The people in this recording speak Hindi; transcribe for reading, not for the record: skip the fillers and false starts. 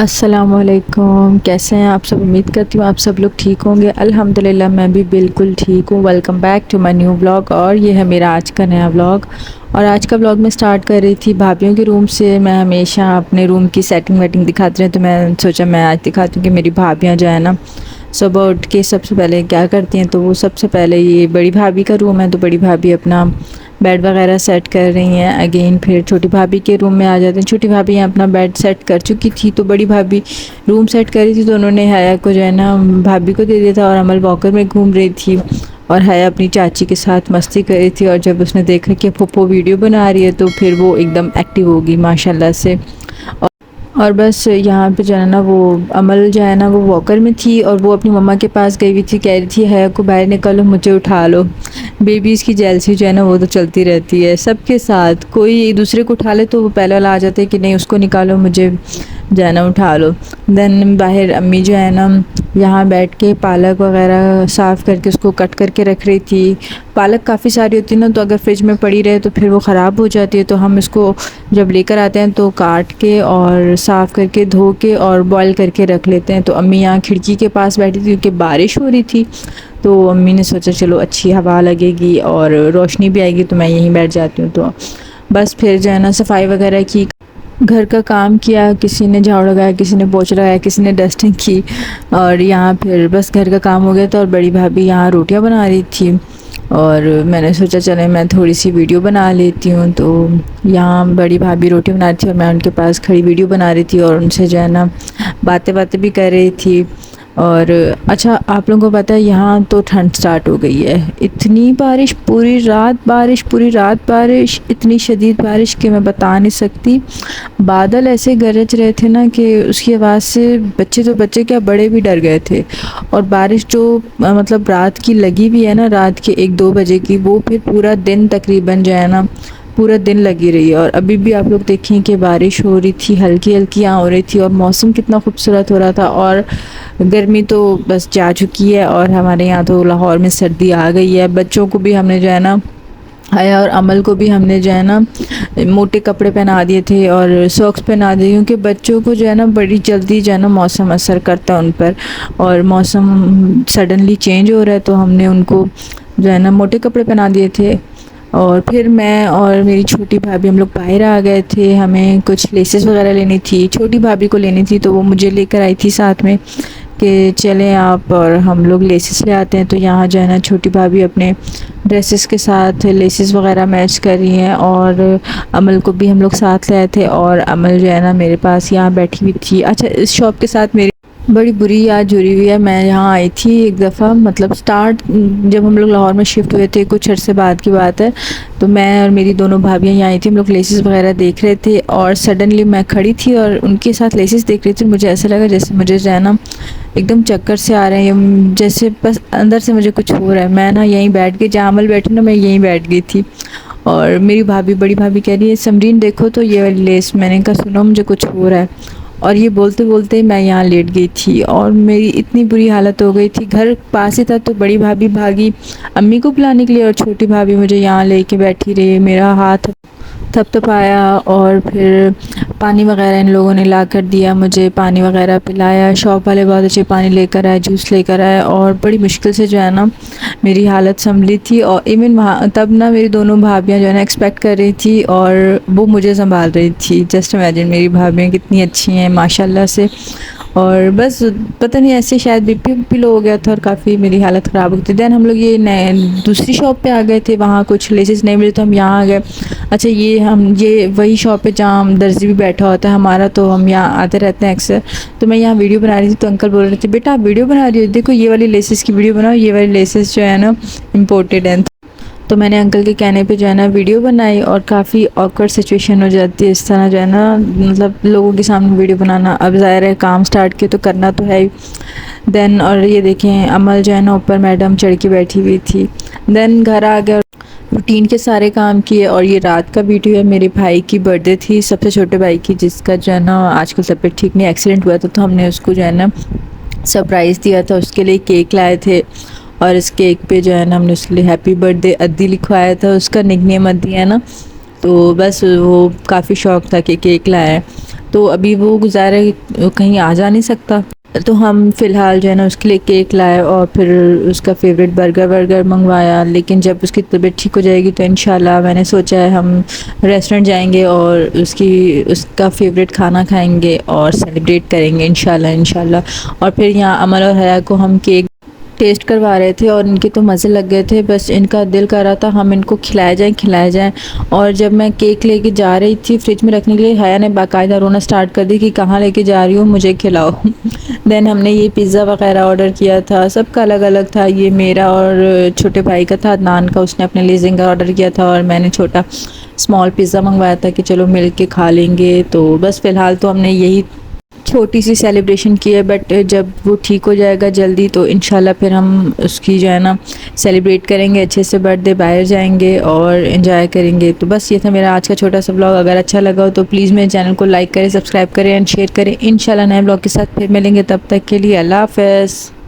अस्सलामुअलैकुम, कैसे हैं आप सब। उम्मीद करती हूँ आप सब लोग ठीक होंगे। अल्हम्दुलिल्लाह मैं भी बिल्कुल ठीक हूँ। Welcome back to my new blog और ये है मेरा आज का नया ब्लॉग। और आज का ब्लॉग मैं स्टार्ट कर रही थी भाभीियों के रूम से। मैं हमेशा अपने रूम की सेटिंग वेटिंग दिखाती रही, तो मैं सोचा मैं आज दिखाती हूँ कि मेरी भाभीियाँ जो है ना सुबह उठ के सबसे पहले क्या करती हैं। तो वो सबसे पहले, ये बड़ी भाभी का रूम है तो बड़ी भाभी अपना बेड वगैरह सेट कर रही हैं। अगेन फिर छोटी भाभी के रूम में आ जाते हैं। छोटी भाभी यहाँ अपना बेड सेट कर चुकी थी, तो बड़ी भाभी रूम सेट कर रही थी, तो उन्होंने हया को जो है ना भाभी को दे दिया था। और अमल वॉकर में घूम रही थी और हया अपनी चाची के साथ मस्ती कर रही थी। और जब उसने देखा कि पप्पो वीडियो बना रही है तो फिर वो एकदम एक्टिव होगी माशाल्लाह से। और बस यहाँ पे जो है ना वो अमल जो है ना वो वॉकर में थी और वो अपनी मम्मा के पास गई हुई थी। कह रही थी हया को बाहर निकालो, मुझे उठा लो। बेबीज़ की जेलसी जो है ना वो तो चलती रहती है सबके साथ। कोई एक दूसरे को उठा ले तो वो पहले वाला आ जाता है कि नहीं उसको निकालो, मुझे जो है ना उठा लो। देन बाहर अम्मी जो है ना यहाँ बैठ के पालक वगैरह साफ़ करके उसको कट करके रख रही थी। पालक काफ़ी सारी होती है ना, तो अगर फ्रिज में पड़ी रहे तो फिर वो ख़राब हो जाती है। तो हम इसको जब लेकर आते हैं तो काट के और साफ़ करके धो के और बॉईल करके रख लेते हैं। तो अम्मी यहाँ खिड़की के पास बैठी थी क्योंकि बारिश हो रही थी, तो अम्मी ने सोचा चलो अच्छी हवा लगेगी और रोशनी भी आएगी, तो मैं यहीं बैठ जाती हूँ। तो बस फिर जो है ना सफाई वगैरह की, घर का काम किया, किसी ने झाड़ू लगाया, किसी ने पोछा लगाया, किसी ने डस्टिंग की। और यहाँ फिर बस घर का काम हो गया था। और बड़ी भाभी यहाँ रोटियाँ बना रही थी और मैंने सोचा चले मैं थोड़ी सी वीडियो बना लेती हूँ। तो यहाँ बड़ी भाभी रोटी बना रही थी और मैं उनके पास खड़ी वीडियो बना रही थी और उनसे जो है ना बातें बातें भी कर रही थी। और अच्छा, आप लोगों को पता है यहाँ तो ठंड स्टार्ट हो गई है। इतनी बारिश, पूरी रात बारिश, पूरी रात बारिश, इतनी शदीद बारिश कि मैं बता नहीं सकती। बादल ऐसे गरज रहे थे ना कि उसकी आवाज़ से बच्चे तो बच्चे क्या, बड़े भी डर गए थे। और बारिश जो मतलब रात की लगी भी है ना, रात के 1-2 बजे की, वो फिर पूरा दिन तकरीबन जो है ना पूरा दिन लगी रही है। और अभी भी आप लोग देखें कि बारिश हो रही थी, हल्की हल्की यहाँ हो रही थी और मौसम कितना खूबसूरत हो रहा था। और गर्मी तो बस जा चुकी है और हमारे यहाँ तो लाहौर में सर्दी आ गई है। बच्चों को भी हमने जो है ना, हया और अमल को भी हमने जो है ना मोटे कपड़े पहना दिए थे और सॉक्स पहना दिए, क्योंकि बच्चों को जो है ना बड़ी जल्दी जो है ना मौसम असर करता है उन पर। और मौसम सडनली चेंज हो रहा है, तो हमने उनको जो है ना मोटे कपड़े पहना दिए थे। और फिर मैं और मेरी छोटी भाभी हम लोग बाहर आ गए थे। हमें कुछ लेसेस वगैरह लेनी थी, छोटी भाभी को लेनी थी, तो वो मुझे लेकर आई थी साथ में कि चलें आप और हम लोग लेसेस ले आते हैं। तो यहाँ जो है ना छोटी भाभी अपने ड्रेसेस के साथ लेसेस वगैरह मैच कर रही हैं और अमल को भी हम लोग साथ ले आए थे। और अमल जो है ना मेरे पास यहाँ बैठी हुई थी। अच्छा, इस शॉप के साथ मेरी बड़ी बुरी याद जुड़ी हुई है। मैं यहाँ आई थी एक दफ़ा, मतलब स्टार्ट जब हम लोग लाहौर में शिफ्ट हुए थे, कुछ अरसे बाद की बात है। तो मैं और मेरी दोनों भाभियाँ यहाँ आई थी, हम लोग लेसेस वगैरह देख रहे थे और सडनली मैं खड़ी थी और उनके साथ लेसेस देख रही थी। मुझे ऐसा लगा जैसे मुझे जो है ना एकदम चक्कर से आ रहे हैं, जैसे बस अंदर से मुझे कुछ हो रहा है। मैं ना यहीं बैठ गई, जहाँ अमल बैठी ना मैं यहीं बैठ गई थी। और मेरी भाभी, बड़ी भाभी कह रही है समरीन देखो तो ये वाली लेस। मैंने कहा सुनो मुझे कुछ हो रहा है। और ये बोलते बोलते मैं यहाँ लेट गई थी और मेरी इतनी बुरी हालत हो गई थी। घर पास ही था, तो बड़ी भाभी भागी अम्मी को बुलाने के लिए और छोटी भाभी मुझे यहाँ लेके बैठी रही, मेरा हाथ थपथपाया और फिर पानी वगैरह इन लोगों ने ला कर दिया, मुझे पानी वगैरह पिलाया। शॉप वाले बहुत अच्छे पानी लेकर आए, जूस लेकर आए और बड़ी मुश्किल से जो है ना मेरी हालत संभली थी। और इवन वहाँ तब ना मेरी दोनों भाभियाँ जो है ना एक्सपेक्ट कर रही थी और वो मुझे संभाल रही थी। जस्ट इमेजिन मेरी भाभियाँ कितनी अच्छी हैं माशाल्लाह से। और बस पता नहीं ऐसे शायद बीपी लो हो गया था और काफ़ी मेरी हालत ख़राब हो गई थी। दैन हम लोग ये नए दूसरी शॉप पे आ गए थे, वहाँ कुछ लेसेस नहीं मिले तो हम यहाँ आ गए। अच्छा, ये वही शॉप है जहाँ हम दर्जी भी बैठा होता है हमारा, तो हम यहाँ आते रहते हैं अक्सर। तो मैं यहाँ वीडियो बना रही थी तो अंकल बोल रहे थे बेटा आप वीडियो बना रही हो, देखो ये वाली लेसेस की वीडियो बनाओ, ये वाली लेसेस जो है ना इम्पोर्टेड हैं। तो मैंने अंकल के कहने पे जो है ना वीडियो बनाई और काफ़ी ऑकवर्ड सिचुएशन हो जाती है इस तरह जो है ना, मतलब लोगों के सामने वीडियो बनाना। अब ज़ाहिर है काम स्टार्ट किया तो करना तो है ही। देन और ये देखें अमल जो है ना ऊपर मैडम चढ़ के बैठी हुई थी। देन घर आ गया, रूटीन के सारे काम किए। और ये रात का वीडियो है, मेरे भाई की बर्थडे थी, सबसे छोटे भाई की, जिसका जो है ना आजकल तबीयत ठीक नहीं, एक्सीडेंट हुआ था। तो हमने उसको जो है ना सरप्राइज़ दिया था, उसके लिए केक लाए थे। और इस केक पे जो है ना हमने उसके लिए हैप्पी बर्थडे अद्दी लिखवाया था, उसका निकनेम अद्दी है ना। तो बस वो काफ़ी शौक था कि केक लाया है। तो अभी वो गुज़ारा कहीं आ जा नहीं सकता, तो हम फ़िलहाल जो है ना उसके लिए केक लाए और फिर उसका फेवरेट बर्गर मंगवाया। लेकिन जब उसकी तबीयत ठीक हो जाएगी तो इंशाल्लाह मैंने सोचा है हम रेस्टोरेंट जाएंगे और उसका फेवरेट खाना खाएंगे और सेलिब्रेट करेंगे इंशाल्लाह। और फिर यहाँ अमल और हया को हम केक टेस्ट करवा रहे थे और इनके तो मज़े लग गए थे, बस इनका दिल कर रहा था हम इनको खिलाए जाएं। और जब मैं केक लेके जा रही थी फ्रिज में रखने के लिए, हया ने बाकायदा रोना स्टार्ट कर दी कि कहाँ लेके जा रही हो, मुझे खिलाओ। देन हमने ये पिज़्ज़ा वगैरह ऑर्डर किया था, सबका अलग अलग था। ये मेरा और छोटे भाई का था, अदनान का, उसने अपने लिए ज़िंगा ऑर्डर किया था और मैंने छोटा स्मॉल पिज़्ज़ा मंगवाया था कि चलो मिल के खा लेंगे। तो बस फ़िलहाल तो हमने यही छोटी सी सेलिब्रेशन की है, बट जब वो ठीक हो जाएगा जल्दी तो इंशाल्लाह फिर हम उसकी जो है ना सेलिब्रेट करेंगे अच्छे से, बर्थडे बाहर जाएंगे और इन्जॉय करेंगे। तो बस ये था मेरा आज का छोटा सा ब्लॉग। अगर अच्छा लगा हो तो प्लीज़ मेरे चैनल को लाइक करें, सब्सक्राइब करें एंड शेयर करें। इंशाल्लाह नए ब्लॉग के साथ फिर मिलेंगे, तब तक के लिए अल्लाह हाफ़िज़।